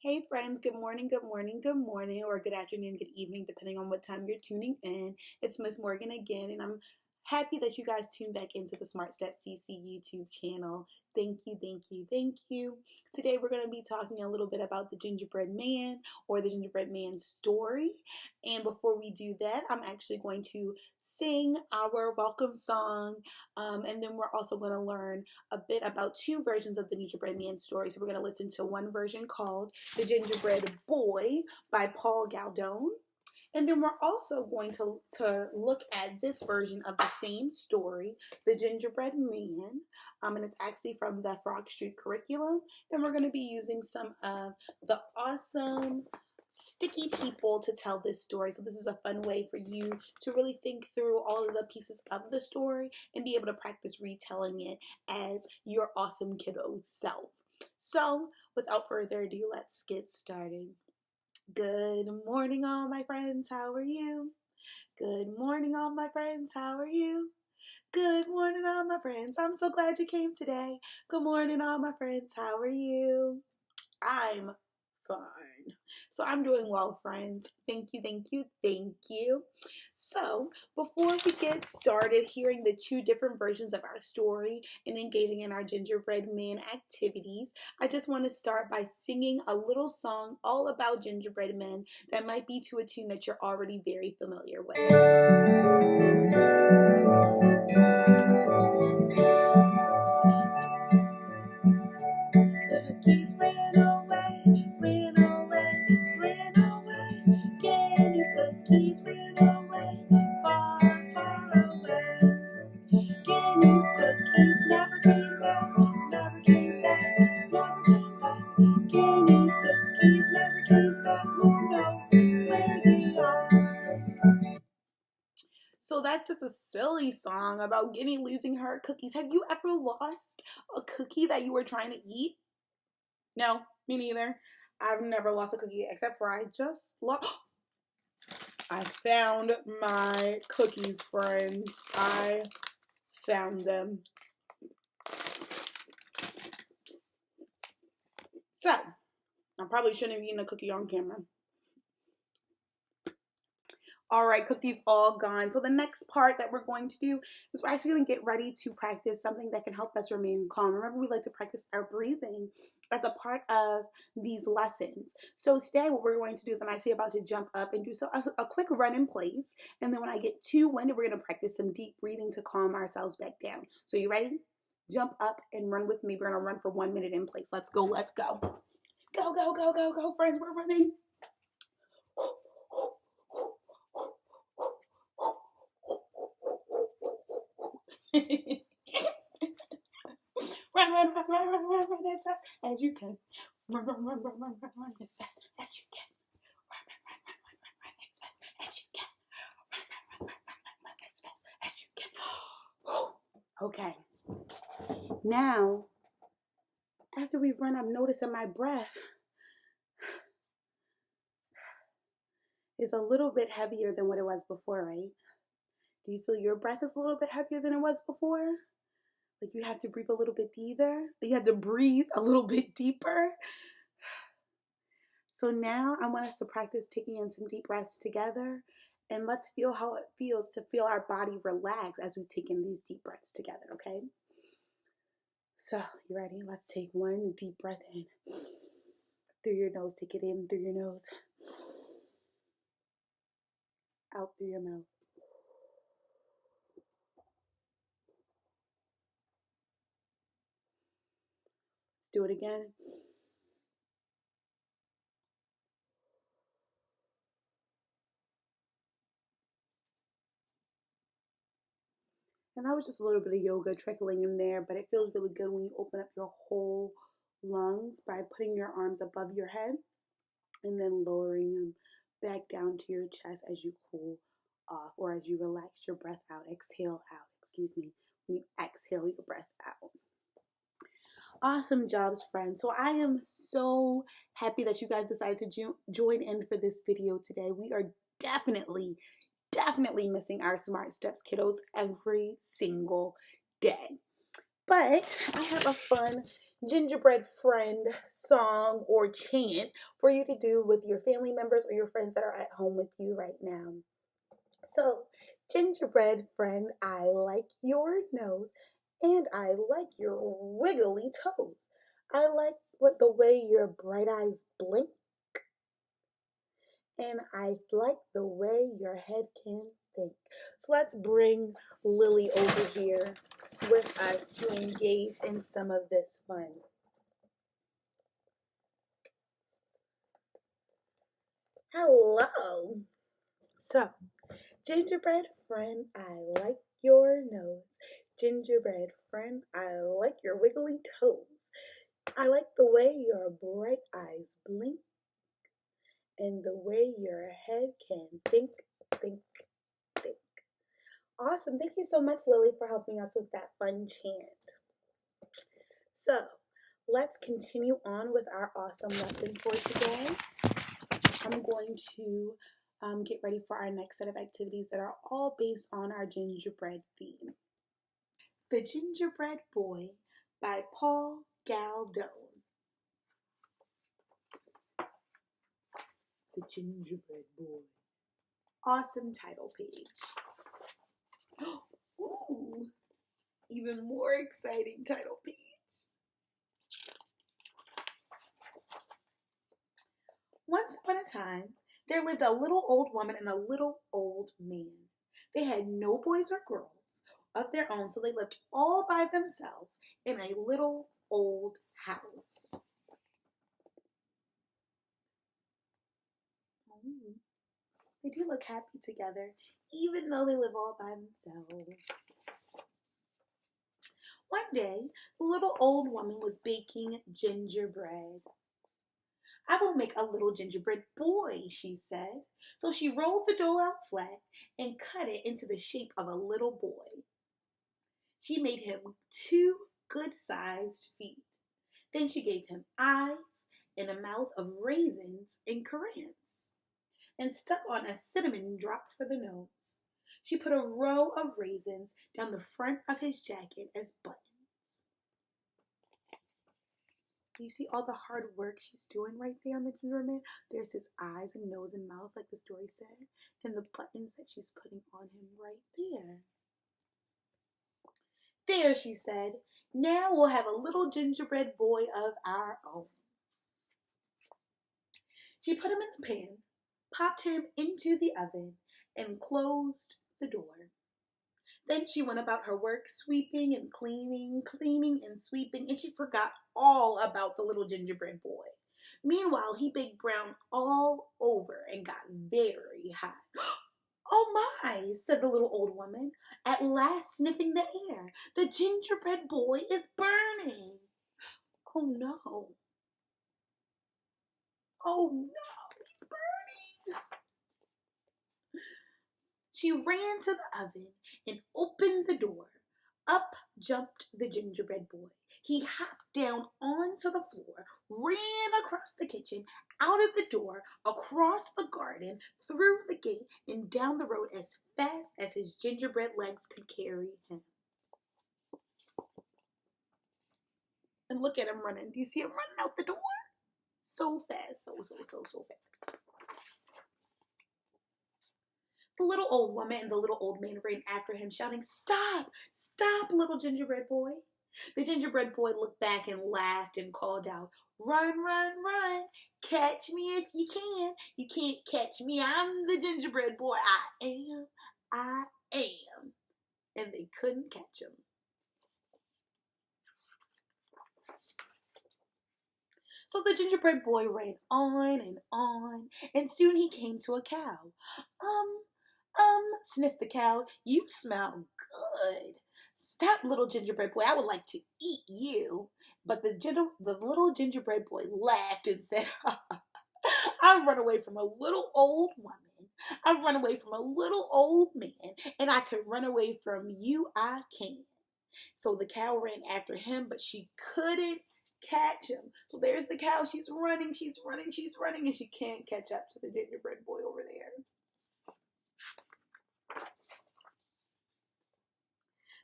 Hey friends, good morning, good morning, good morning, or good afternoon, good evening, depending on what time you're tuning in. It's Miss Morgan again, and I'm happy that you guys tuned back into the Smart Step CC YouTube channel. Thank you, thank you, thank you. Today we're going to be talking a little bit about the Gingerbread Man or the Gingerbread Man story. And before we do that, I'm actually going to sing our welcome song, and then we're also going to learn a bit about two versions of the Gingerbread Man story. So we're going to listen to one version called The Gingerbread Boy by Paul Galdone. And then we're also going to look at this version of the same story, The Gingerbread Man, and it's actually from the Frog Street curriculum. And we're going to be using some of the awesome sticky people to tell this story. So this is a fun way for you to really think through all of the pieces of the story and be able to practice retelling it as your awesome kiddo self. So without further ado, let's get started. Good morning, all my friends. How are you? Good morning, all my friends. How are you? Good morning, all my friends. I'm so glad you came today. Good morning, all my friends. How are you? I'm fine. So I'm doing well, friends. Thank you, thank you, thank you. So before we get started hearing the two different versions of our story and engaging in our Gingerbread Man activities, I just want to start by singing a little song all about gingerbread men that might be to a tune that you're already very familiar with. Cookies ran away, ran away, ran away. Kenny's cookies ran away, far, far away. Kenny's cookies never came back, never came back, never came back. Kenny's cookies never came back, who knows where they are? So that's just a silly song about Guinea losing her cookies. Have you ever lost a cookie that you were trying to eat? No, me neither. I've never lost a cookie except for I just lost. I found my cookies, friends. I found them. So, I probably shouldn't have eaten a cookie on camera. All right, cookies all gone. So the next part that we're going to do is we're actually going to get ready to practice something that can help us remain calm. Remember, we like to practice our breathing as a part of these lessons. So today what we're going to do is I'm actually about to jump up and do a quick run in place. And then when I get too winded, we're going to practice some deep breathing to calm ourselves back down. So you ready? Jump up and run with me. We're going to run for 1 minute in place. Let's go. Let's go. Go, go, go, go, go, friends. We're running. Run, run, run, run, run, run, run as fast as you can. Run, run, run, run, run, run, run as fast as you can. Run, run, run, run, run, run, run as fast as you can. Run, run, run, run, run, run, run as fast as you can. Okay. Now, after we run, I'm noticing my breath is a little bit heavier than what it was before, right? Do you feel your breath is a little bit heavier than it was before? Like you have to breathe a little bit deeper? You have to breathe a little bit deeper? So now I want us to practice taking in some deep breaths together, and let's feel how it feels to feel our body relax as we take in these deep breaths together, okay? So, you ready? Let's take one deep breath in. Through your nose, take it in through your nose. Out through your mouth. Let's do it again. And that was just a little bit of yoga trickling in there, but it feels really good when you open up your whole lungs by putting your arms above your head and then lowering them back down to your chest as you cool off or as you relax your breath out. Exhale out, excuse me. When you exhale your breath out. Awesome jobs, friends. So I am so happy that you guys decided to join in for this video today. We are definitely missing our Smart Steps kiddos every single day. But I have a fun gingerbread friend song or chant for you to do with your family members or your friends that are at home with you right now. So, gingerbread friend, I like your nose and I like your wiggly toes. I like the way your bright eyes blink and I like the way your head can think. So let's bring Lily over here with us to engage in some of this fun. Hello. So, gingerbread friend, I like your nose. Gingerbread friend, I like your wiggly toes. I like the way your bright eyes blink and the way your head can think, think, think. Awesome. Thank you so much, Lily, for helping us with that fun chant. So, let's continue on with our awesome lesson for today. I'm going to get ready for our next set of activities that are all based on our gingerbread theme. The Gingerbread Boy by Paul Galdone. The Gingerbread Boy. Awesome title page. Ooh, even more exciting title page. Once upon a time, there lived a little old woman and a little old man. They had no boys or girls of their own, so they lived all by themselves in a little old house. They do look happy together, even though they live all by themselves. One day, the little old woman was baking gingerbread. I will make a little gingerbread boy, she said. So she rolled the dough out flat and cut it into the shape of a little boy. She made him 2 good-sized feet. Then she gave him eyes and a mouth of raisins and currants, and stuck on a cinnamon drop for the nose. She put a row of raisins down the front of his jacket as buttons. You see all the hard work she's doing right there on the gingerbread man? There's his eyes and nose and mouth, like the story said, and the buttons that she's putting on him right there. There, she said, now we'll have a little gingerbread boy of our own. She put him in the pan, popped him into the oven, and closed the door. Then she went about her work, sweeping and cleaning, cleaning and sweeping, and she forgot all about the little gingerbread boy. Meanwhile, he baked brown all over and got very hot. Oh my, said the little old woman, at last sniffing the air. The gingerbread boy is burning. Oh no. Oh no, he's burning. She ran to the oven and opened the door. Up jumped the gingerbread boy. He hopped down onto the floor, ran across the kitchen, out of the door, across the garden, through the gate, and down the road as fast as his gingerbread legs could carry him. And look at him running. Do you see him running out the door? So fast, so fast. The little old woman and the little old man ran after him, shouting, "Stop! Stop, little gingerbread boy!" The gingerbread boy looked back and laughed and called out, "Run, run, run! Catch me if you can! You can't catch me! I'm the gingerbread boy! I am!" And they couldn't catch him. So the gingerbread boy ran on, and soon he came to a cow. Sniffed the cow, "You smell good." "Stop, little gingerbread boy, I would like to eat you." But the little gingerbread boy laughed and said, "I've run away from a little old woman. I've run away from a little old man, and I could run away from you, I can." So the cow ran after him, but she couldn't catch him. So there's the cow. She's running, and she can't catch up to the gingerbread boy over there.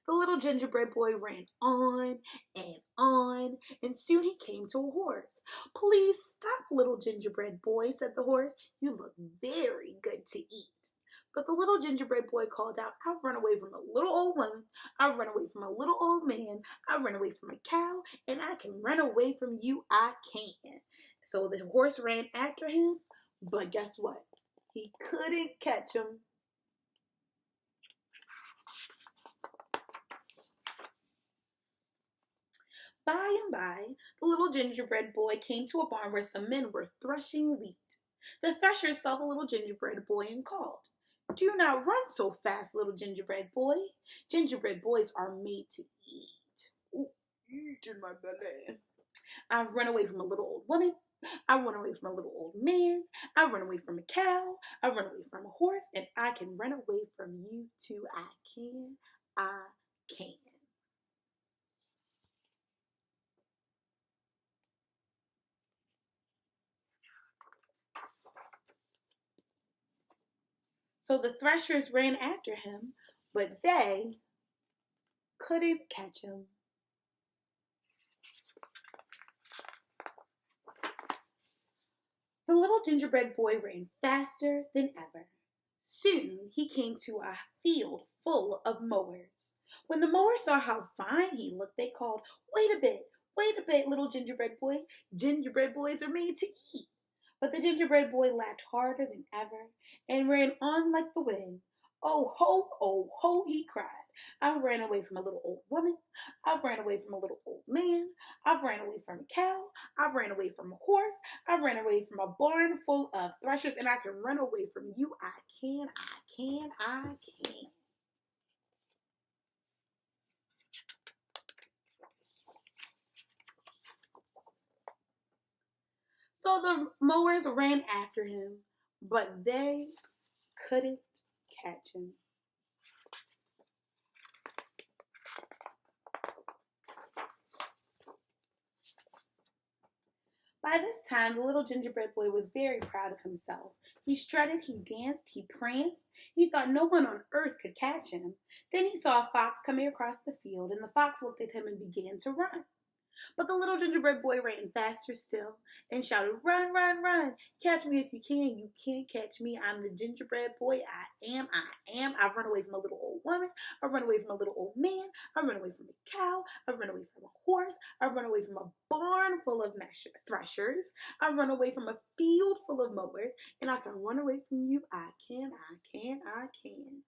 The little gingerbread boy ran on, and soon he came to a horse. "Please stop, little gingerbread boy," said the horse. "You look very good to eat." But the little gingerbread boy called out, "I've run away from a little old woman. I've run away from a little old man. I've run away from a cow, and I can run away from you. I can." So the horse ran after him, but guess what? He couldn't catch him. By and by, the little gingerbread boy came to a barn where some men were threshing wheat. The threshers saw the little gingerbread boy and called, "Do not run so fast, little gingerbread boy. Gingerbread boys are made to eat." "Ooh, eat in my belly." "I've run away from a little old woman. I run away from a little old man. I run away from a cow. I run away from a horse, and I can run away from you too. I can. I can." So the threshers ran after him, but they couldn't catch him. The little gingerbread boy ran faster than ever. Soon he came to a field full of mowers. When the mowers saw how fine he looked, they called, wait a bit, little gingerbread boy. Gingerbread boys are made to eat." But the gingerbread boy laughed harder than ever and ran on like the wind. Oh ho, he cried. "I've ran away from a little old woman. I've ran away from a little old man. I've ran away from a cow. I've ran away from a horse. I've ran away from a barn full of threshers, and I can run away from you. I can, I can, I can." So the mowers ran after him, but they couldn't catch him. By this time, the little gingerbread boy was very proud of himself. He strutted, he danced, he pranced. He thought no one on earth could catch him. Then he saw a fox coming across the field, and the fox looked at him and began to run. But the little gingerbread boy ran faster still and shouted, "Run, run, run! Catch me if you can. You can't catch me. I'm the gingerbread boy. I am, I am. I've run away from a little old woman. I've run away from a little old man. I've run away from a cow. I've run away from a horse. I've run away from a barn full of threshers. I've run away from a field full of mowers. And I can run away from you. I can, I can, I can."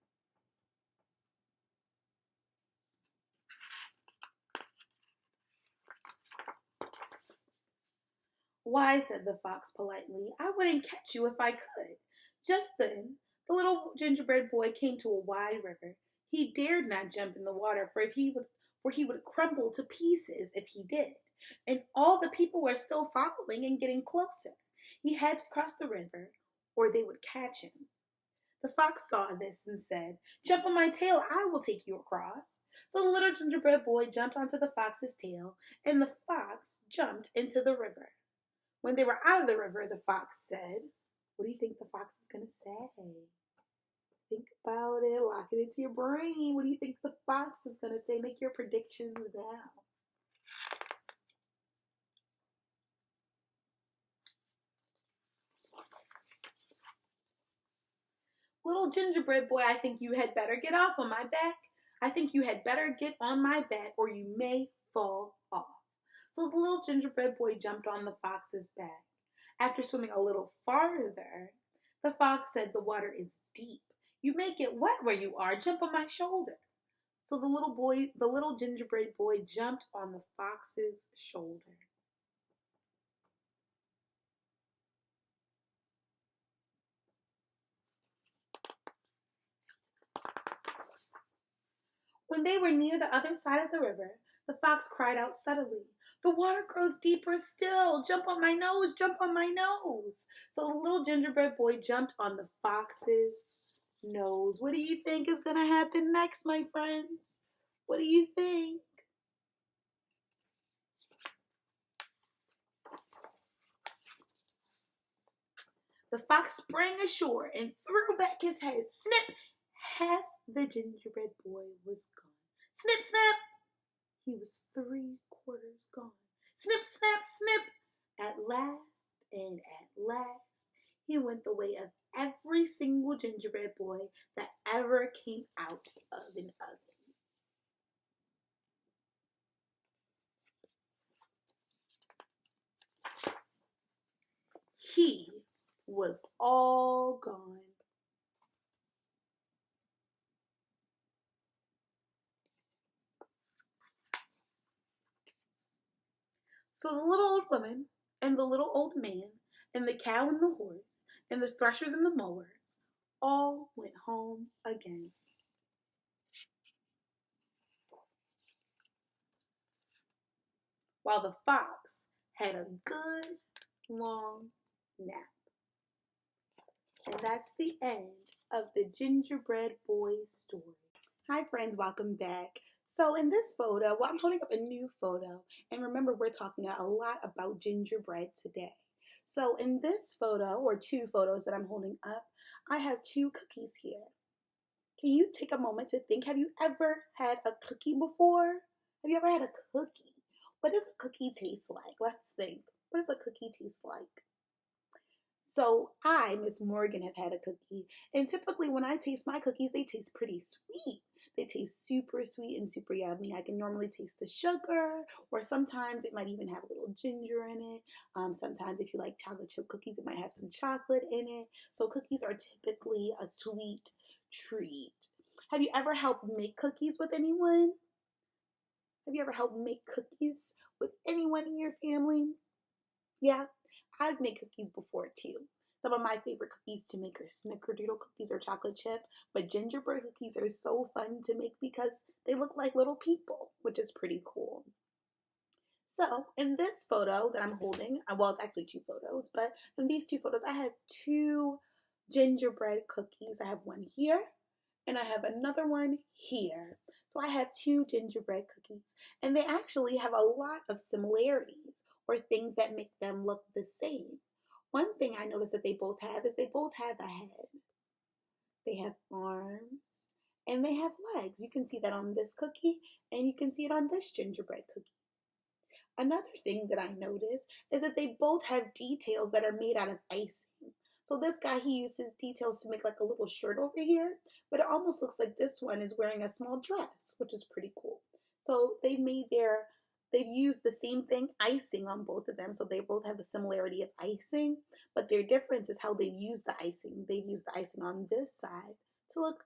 "Why," said the fox politely, "I wouldn't catch you if I could." Just then, the little gingerbread boy came to a wide river. He dared not jump in the water, for he would crumble to pieces if he did. And all the people were still following and getting closer. He had to cross the river, or they would catch him. The fox saw this and said, "Jump on my tail, I will take you across." So the little gingerbread boy jumped onto the fox's tail, and the fox jumped into the river. When they were out of the river, the fox said, what do you think the fox is going to say? Think about it. Lock it into your brain. What do you think the fox is going to say? Make your predictions now. "Little gingerbread boy, I think you had better get off on my back. I think you had better get on my back, or you may fall off." So the little gingerbread boy jumped on the fox's back. After swimming a little farther, the fox said, "The water is deep. You may get wet where you are. Jump on my shoulder." So the little gingerbread boy jumped on the fox's shoulder. When they were near the other side of the river, the fox cried out suddenly, "The water grows deeper still. Jump on my nose, jump on my nose." So the little gingerbread boy jumped on the fox's nose. What do you think is going to happen next, my friends? What do you think? The fox sprang ashore and threw back his head. Snip! Half the gingerbread boy was gone. Snip, snap! He was 3/4 gone. Snip, snap, snip! At last and at last, he went the way of every single gingerbread boy that ever came out of an oven. He was all gone. So the little old woman and the little old man and the cow and the horse and the threshers and the mowers all went home again. While the fox had a good long nap. And that's the end of the Gingerbread Boy story. Hi friends, welcome back. So in this photo, I'm holding up a new photo, and remember we're talking a lot about gingerbread today. So in this photo, or two photos that I'm holding up, I have two cookies here. Can you take a moment to think, have you ever had a cookie before? Have you ever had a cookie? What does a cookie taste like? Let's think. What does a cookie taste like? So I, Miss Morgan, have had a cookie, and typically when I taste my cookies, they taste pretty sweet. They taste super sweet and super yummy. I can normally taste the sugar, or sometimes it might even have a little ginger in it. Sometimes if you like chocolate chip cookies, it might have some chocolate in it. So cookies are typically a sweet treat. Have you ever helped make cookies with anyone? Have you ever helped make cookies with anyone in your family? Yeah, I've made cookies before too. Some of my favorite cookies to make are snickerdoodle cookies or chocolate chip, but gingerbread cookies are so fun to make because they look like little people, which is pretty cool. So in this photo that I'm holding, well, it's actually two photos, but in these two photos, I have two gingerbread cookies. I have one here and I have another one here. So I have two gingerbread cookies, and they actually have a lot of similarities or things that make them look the same. One thing I noticed that they both have is they both have a head. They have arms and they have legs. You can see that on this cookie and you can see it on this gingerbread cookie. Another thing that I noticed is that they both have details that are made out of icing. So this guy, he used his details to make like a little shirt over here, but it almost looks like this one is wearing a small dress, which is pretty cool. So they've used the same thing, icing, on both of them. So they both have the similarity of icing, but their difference is how they've used the icing. They've used the icing on this side to look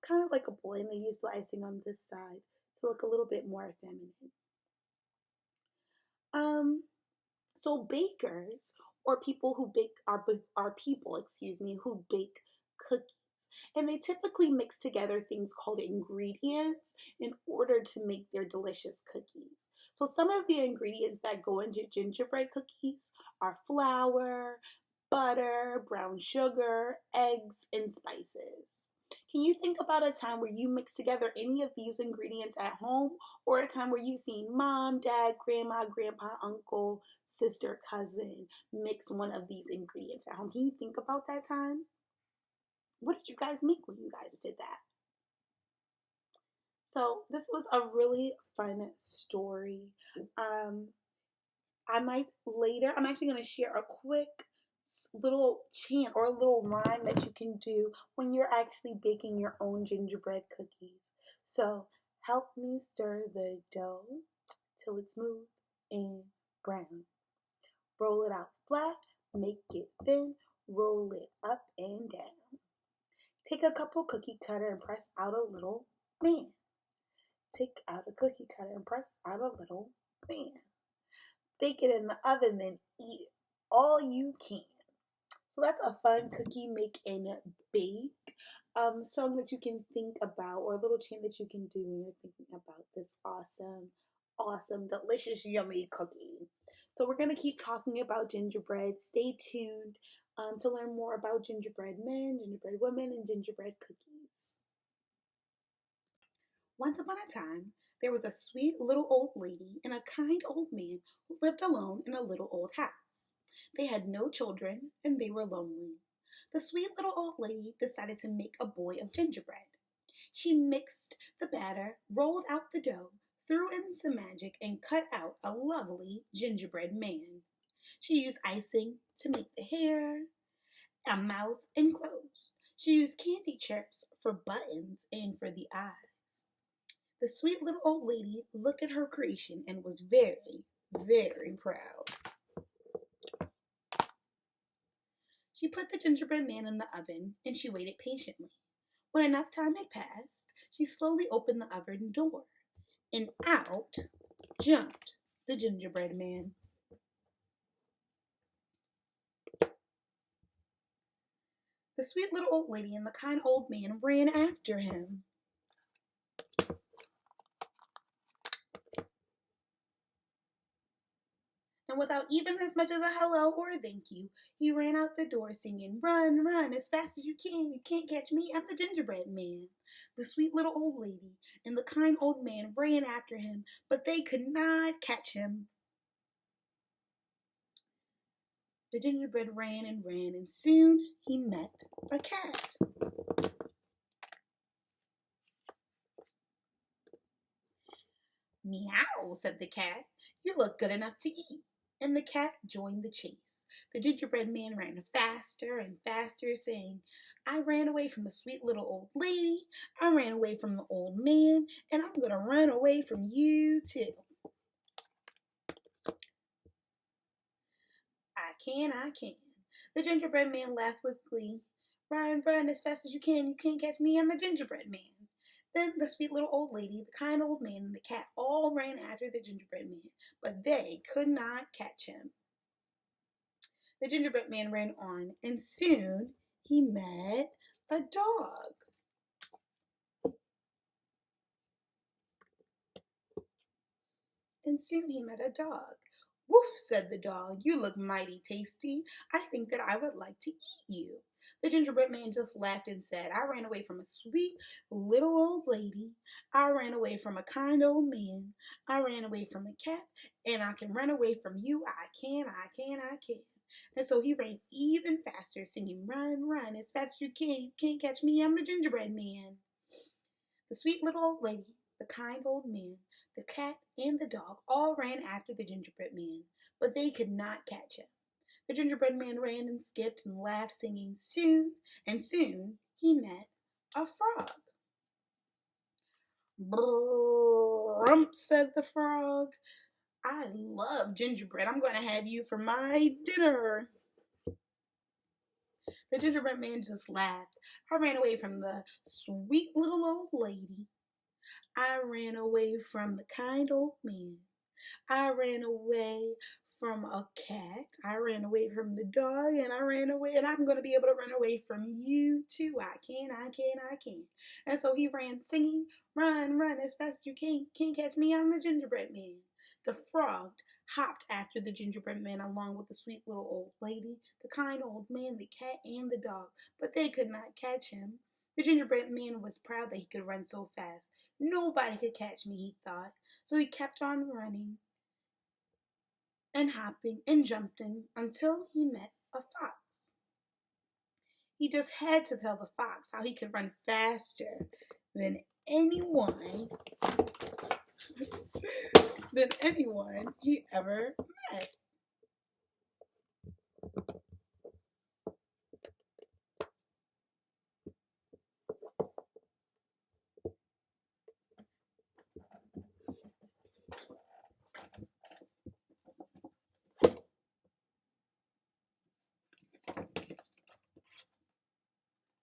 kind of like a boy, and they used the icing on this side to look a little bit more feminine. So bakers, or people who bake, are people, excuse me, who bake cookies. And they typically mix together things called ingredients in order to make their delicious cookies. So some of the ingredients that go into gingerbread cookies are flour, butter, brown sugar, eggs, and spices. Can you think about a time where you mix together any of these ingredients at home, or a time where you've seen mom, dad, grandma, grandpa, uncle, sister, cousin mix one of these ingredients at home? Can you think about that time? What did you guys make when you guys did that? So this was a really fun story. I might later, I'm actually going to share a quick little chant or a little rhyme that you can do when you're actually baking your own gingerbread cookies. So help me stir the dough till it's smooth and brown. Roll it out flat, make it thin, roll it up and down. Take a couple cookie cutter and press out a little man. Take out a cookie cutter and press out a little man. Bake it in the oven, then eat all you can. So that's a fun cookie make and bake song that you can think about, or a little chant that you can do when you're thinking about this awesome, delicious, yummy cookie. So we're going to keep talking about gingerbread. Stay tuned to learn more about gingerbread men, gingerbread women, and gingerbread cookies. Once upon a time, there was a sweet little old lady and a kind old man who lived alone in a little old house. They had no children and they were lonely. The sweet little old lady decided to make a boy of gingerbread. She mixed the batter, rolled out the dough, threw in some magic, and cut out a lovely gingerbread man. She used icing to make the hair, a mouth, and clothes. She used candy chips for buttons and for the eyes. The sweet little old lady looked at her creation and was very, very proud. She put the gingerbread man in the oven and she waited patiently. When enough time had passed, she slowly opened the oven door and out jumped the gingerbread man. The sweet little old lady and the kind old man ran after him. And without even as much as a hello or a thank you, he ran out the door singing, "Run, run, as fast as you can. You can't catch me. I'm the gingerbread man." The sweet little old lady and the kind old man ran after him, but they could not catch him. The gingerbread ran, and soon he met a cat. "Meow," said the cat. "You look good enough to eat." And the cat joined the chase. The gingerbread man ran faster and faster, saying, "I ran away from the sweet little old lady, I ran away from the old man, and I'm going to run away from you too." I can. The gingerbread man laughed with glee. "Run, run as fast as you can. You can't catch me. I'm the gingerbread man." Then the sweet little old lady, the kind old man, and the cat all ran after the gingerbread man, but they could not catch him. The gingerbread man ran on, and soon he met a dog. And soon he met a dog. "Woof," said the dog, "you look mighty tasty. I think that I would like to eat you." The gingerbread man just laughed and said, "I ran away from a sweet little old lady. I ran away from a kind old man. I ran away from a cat, and I can run away from you. I can. And so he ran even faster, singing, "Run, run, as fast as you can. You can't catch me. I'm the gingerbread man." The sweet little old lady, the kind old man, the cat, and the dog all ran after the gingerbread man, but they could not catch him. The gingerbread man ran and skipped and laughed, singing, soon he met a frog. "Brrrr," said the frog. "I love gingerbread. I'm going to have you for my dinner." The gingerbread man just laughed. "I ran away from the sweet little old lady. I ran away from the kind old man. I ran away from a cat. I ran away from the dog, and I ran away, and I'm going to be able to run away from you too. I can. And so he ran singing, "Run, run as fast as you can. Can't catch me. I'm the gingerbread man." The frog hopped after the gingerbread man along with the sweet little old lady, the kind old man, the cat, and the dog, but they could not catch him. The gingerbread man was proud that he could run so fast. "Nobody could catch me," he thought. So he kept on running and hopping and jumping until he met a fox. He just had to tell the fox how he could run faster than anyone he ever met.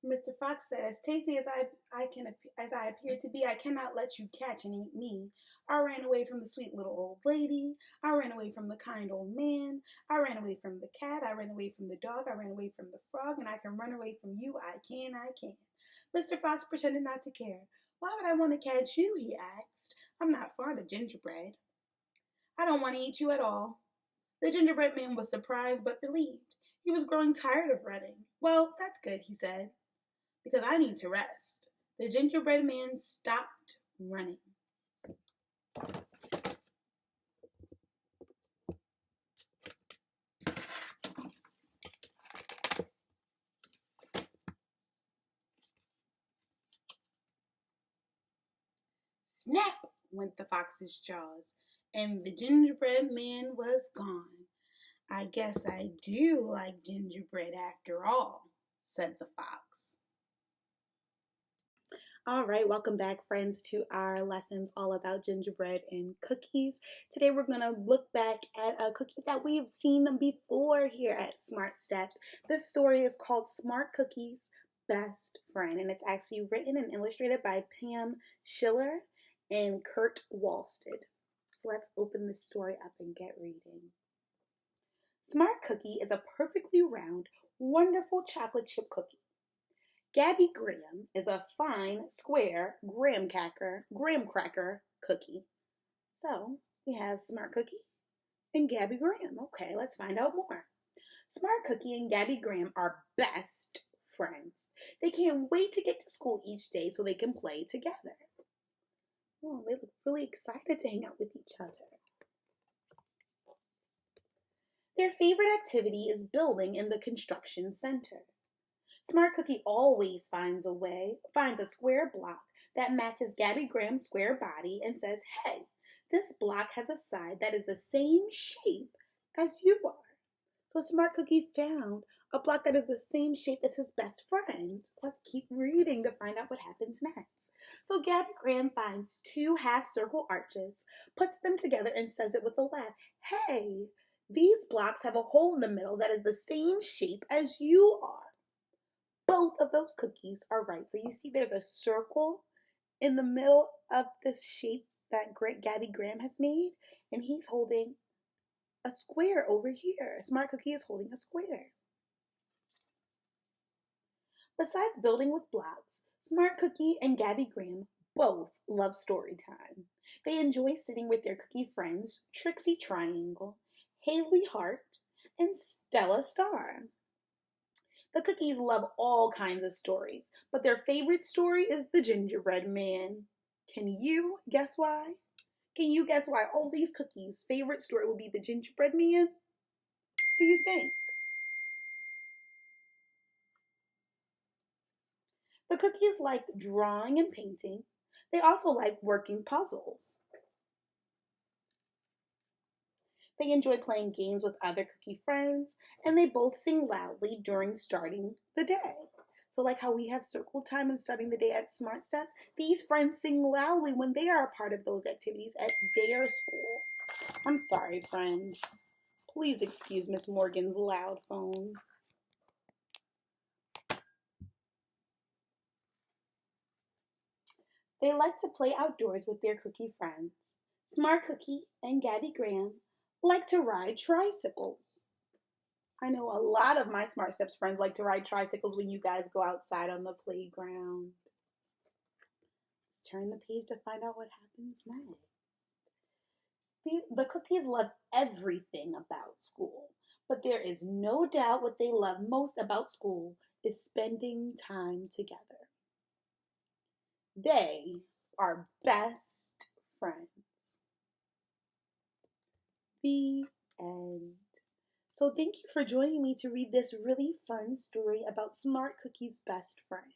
Mr. Fox said, "As tasty as I appear to be, I cannot let you catch and eat me. I ran away from the sweet little old lady. I ran away from the kind old man. I ran away from the cat. I ran away from the dog. I ran away from the frog, and I can run away from you. I can. Mr. Fox pretended not to care. "Why would I want to catch you?" he asked. "I'm not fond of gingerbread. I don't want to eat you at all." The gingerbread man was surprised but relieved. He was growing tired of running. "Well, that's good," he said, "because I need to rest." The gingerbread man stopped running. went the fox's jaws, and the gingerbread man was gone. I guess I do like gingerbread after all, said the fox. All right, welcome back, friends, to our lessons all about gingerbread and cookies. Today we're going to look back at a cookie that we've seen before here at Smart Steps. This story is called Smart Cookie's Best Friend, and it's actually written and illustrated by Pam Schiller and Kurt Walsted. So let's open this story up and get reading. Smart Cookie is a perfectly round, wonderful chocolate chip cookie. Gabby Graham is a fine, square graham cracker cookie. So we have Smart Cookie and Gabby Graham. Okay, let's find out more. Smart Cookie and Gabby Graham are best friends. They can't wait to get to school each day so they can play together. Oh, they look really excited to hang out with each other. Their favorite activity is building in the construction center. Smart Cookie always finds a square block that matches Gabby Graham's square body and says, hey, this block has a side that is the same shape as you are. So Smart Cookie found a block that is the same shape as his best friend. Let's keep reading to find out what happens next. So Gabby Graham finds two half-circle arches, puts them together and says it with a laugh. Hey, these blocks have a hole in the middle that is the same shape as you are. Both of those cookies are right. So you see there's a circle in the middle of this shape that Gabby Graham has made, and he's holding a square over here. Smart Cookie is holding a square. Besides building with blocks, Smart Cookie and Gabby Graham both love story time. They enjoy sitting with their cookie friends, Trixie Triangle, Haley Hart, and Stella Star. The cookies love all kinds of stories, but their favorite story is the Gingerbread Man. Can you guess why? Can you guess why all these cookies' favorite story will be the Gingerbread Man? What do you think? The cookies like drawing and painting. They also like working puzzles. They enjoy playing games with other cookie friends, and they both sing loudly during starting the day. So like how we have circle time and starting the day at Smart Steps, these friends sing loudly when they are a part of those activities at their school. I'm sorry, friends. Please excuse Miss Morgan's loud phone. They like to play outdoors with their cookie friends. Smart Cookie and Gabby Graham like to ride tricycles. I know a lot of my Smart Steps friends like to ride tricycles when you guys go outside on the playground. Let's turn the page to find out what happens next. The cookies love everything about school, but there is no doubt what they love most about school is spending time together. They are best friends. The end. So thank you for joining me to read this really fun story about Smart Cookie's best friend.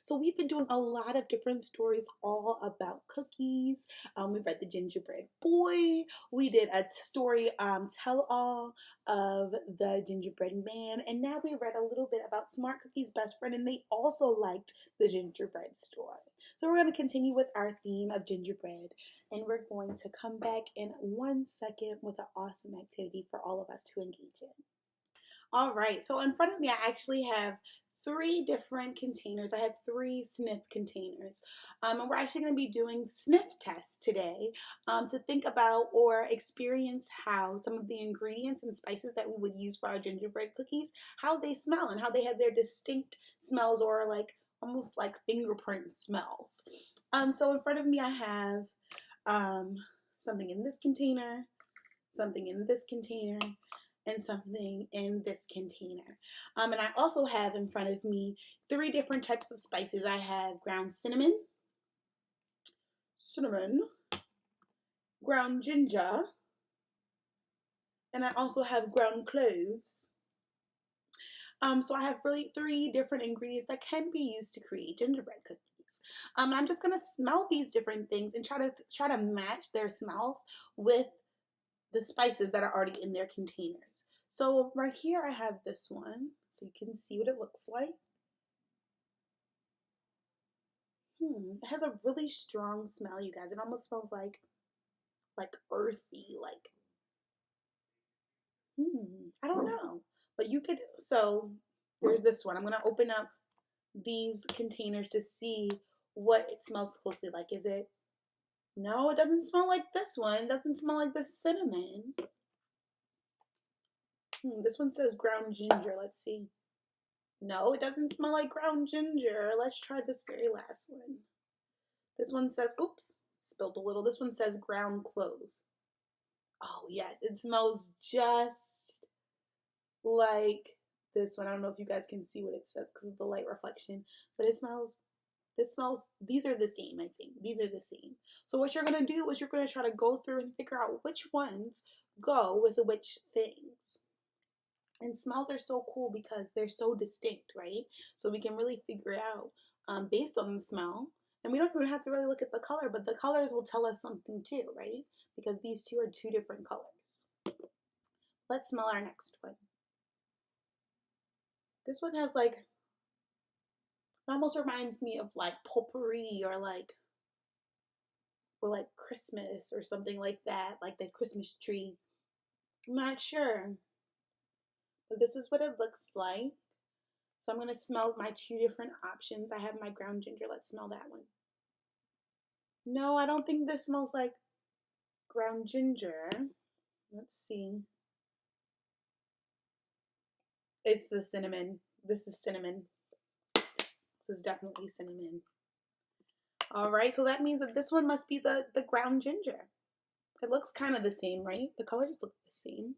So we've been doing a lot of different stories all about cookies. We read The Gingerbread Boy. We did a story tell-all of The Gingerbread Man. And now we read a little bit about Smart Cookie's best friend, and they also liked the gingerbread story. So we're going to continue with our theme of gingerbread. And we're going to come back in 1 second with an awesome activity for all of us to engage in. All right, so in front of me, I actually have 3 different containers. I have 3 sniff containers. And we're actually going to be doing sniff tests today to think about or experience how some of the ingredients and spices that we would use for our gingerbread cookies, how they smell and how they have their distinct smells, or like almost like fingerprint smells. So in front of me, I have something in this container, something in this container, and something in this container. And I also have in front of me 3 different types of spices. I have ground cinnamon, ground ginger, and I also have ground cloves. So I have really 3 different ingredients that can be used to create gingerbread cookies. I'm just gonna smell these different things and try to match their smells with the spices that are already in their containers. So right here I have this one, so you can see what it looks like. It has a really strong smell, you guys. It almost smells like earthy, like I don't know. But you could, so there's this one. I'm gonna open up these containers to see what it smells closely like. Is it, no, it doesn't smell like this one. It doesn't smell like the cinnamon. This one says ground ginger. Let's see. No, it doesn't smell like ground ginger. Let's try this very last one. This one says, oops, spilled a little. This one says ground cloves. Oh, yes, it smells just like this one. I don't know if you guys can see what it says because of the light reflection, but these are the same, I think. These are the same. So what you're going to do is you're going to try to go through and figure out which ones go with which things. And smells are so cool because they're so distinct, right? So we can really figure it out based on the smell. And we don't even have to really look at the color, but the colors will tell us something too, right? Because these two are two different colors. Let's smell our next one. This one has like, it almost reminds me of like potpourri or like Christmas or something like that, like the Christmas tree. I'm not sure, but this is what it looks like. So I'm going to smell my two different options. I have my ground ginger. Let's smell that one. No, I don't think this smells like ground ginger. Let's see. It's the cinnamon. This is cinnamon. This is definitely cinnamon. All right, so that means that this one must be the ground ginger. It looks kind of the same, right? The colors look the same.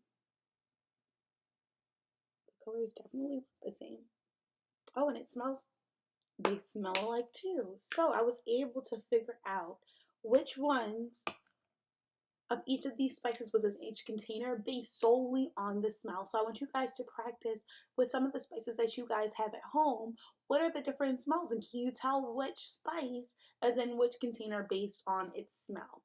The colors definitely look the same. Oh, and they smell alike too. So I was able to figure out which ones of each of these spices was in each container based solely on the smell. So I want you guys to practice with some of the spices that you guys have at home. What are the different smells, and can you tell which spice is in which container based on its smell?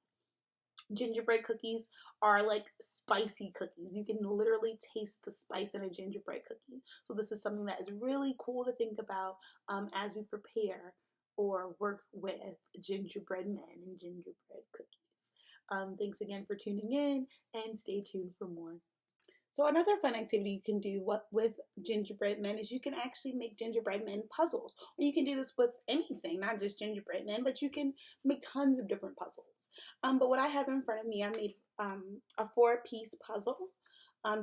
Gingerbread cookies are like spicy cookies. You can literally taste the spice in a gingerbread cookie. So this is something that is really cool to think about as we prepare or work with gingerbread men and gingerbread cookies. Thanks again for tuning in, and stay tuned for more. So another fun activity you can do with gingerbread men is you can actually make gingerbread men puzzles. Or you can do this with anything, not just gingerbread men, but you can make tons of different puzzles. But what I have in front of me, I made a 4-piece puzzle.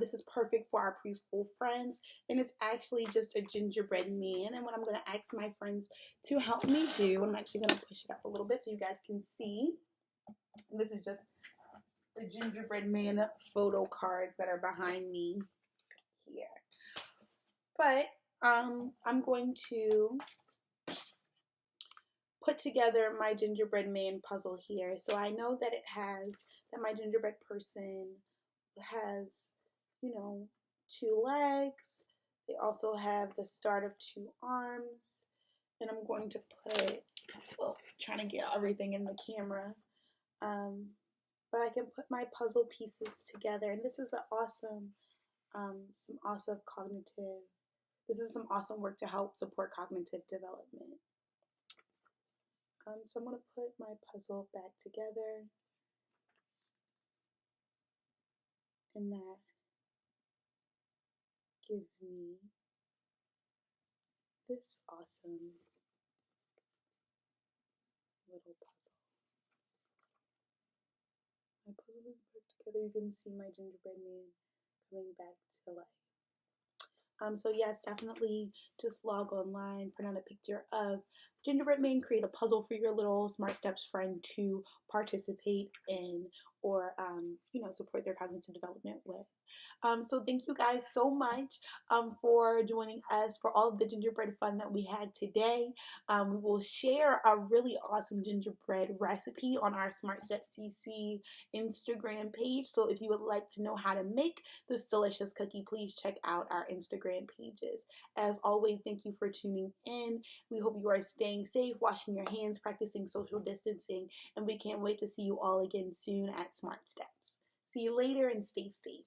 This is perfect for our preschool friends, and it's actually just a gingerbread man. And what I'm going to ask my friends to help me do, I'm actually going to push it up a little bit so you guys can see. This is just the gingerbread man photo cards that are behind me here. But I'm going to put together my gingerbread man puzzle here. So I know that that my gingerbread person has, 2 legs. They also have the start of 2 arms. And I'm going to put, trying to get everything in the camera. But I can put my puzzle pieces together, and this is some awesome some awesome work to help support cognitive development. So I'm going to put my puzzle back together, and that gives me this awesome little puzzle. My puzzle is put together. You can see my gingerbread man coming back to life. So yes, definitely just log online, print out a picture of gingerbread man, create a puzzle for your little Smart Steps friend to participate in, or support their cognitive development with. So thank you guys so much for joining us for all of the gingerbread fun that we had today. We will share a really awesome gingerbread recipe on our Smart Steps CC Instagram page. So if you would like to know how to make this delicious cookie, please check out our Instagram pages. As always, thank you for tuning in. We hope you are staying staying safe, washing your hands, practicing social distancing, and we can't wait to see you all again soon at Smart Steps. See you later and stay safe.